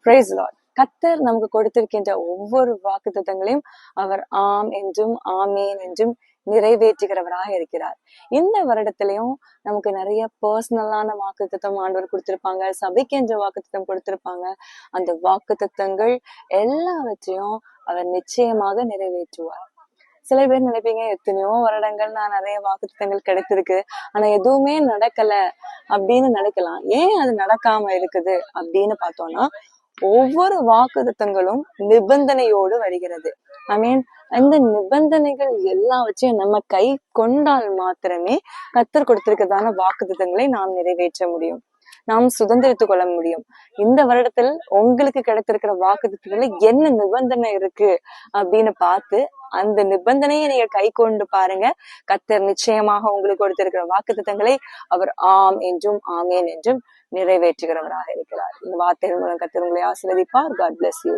Price Lord. கர்த்தர் நமக்கு கொடுத்திருக்கின்ற ஒவ்வொரு வாக்குத்தத்தங்களையும் அவர் ஆம் என்றும் ஆமேன் என்றும் நிறைவேற்றுகிறவராக இருக்கிறார். இந்த வருடத்திலையும் நமக்கு நிறைய பர்சனலான வாக்குத்தத்தம் ஆண்டவர் கொடுத்திருப்பாங்க, சபைக்கு என்ற வாக்குத்தத்தம் கொடுத்திருப்பாங்க. அந்த வாக்குத்தத்தங்கள் எல்லாவற்றையும் அவர் நிச்சயமாக நிறைவேற்றுவார். சில பேர் நினைப்பீங்க, எத்தனையோ வருடங்கள் நான் நிறைய வாக்குத்தத்தங்கள் கிடைத்திருக்கு, ஆனா எதுவுமே நடக்கல அப்படின்னு நினைக்கலாம். ஏன் அது நடக்காம இருக்குது அப்படின்னு பார்த்தோம்னா, ஒவ்வொரு வாக்குத்தத்தங்களும் நிபந்தனையோடு வருகிறது. ஐ மீன், அந்த நிபந்தனைகள் எல்லாவற்றையும் நம்ம கை கொண்டால் மாத்திரமே கர்த்தர் கொடுத்திருக்கிறதான வாக்குத்தத்தங்களை நாம் நிறைவேற்ற முடியும், நாம் சுதந்திரித்துக் கொள்ள முடியும். இந்த வருடத்தில் உங்களுக்கு கிடைத்திருக்கிற வாக்குத்தத்தத்துல என்ன நிபந்தனை இருக்கு அப்படின்னு பார்த்து அந்த நிபந்தனையை நீங்க கை கொண்டு பாருங்க. கர்த்தர் நிச்சயமாக உங்களுக்கு கொடுத்திருக்கிற வாக்குத்தத்தங்களை அவர் ஆம் என்றும் ஆமேன் என்றும் நிறைவேற்றுகிறவராக இருக்கிறார். இந்த வார்த்தைகள் மூலம் கர்த்தர் உங்களை ஆசீர்வதிப்பார். God bless you.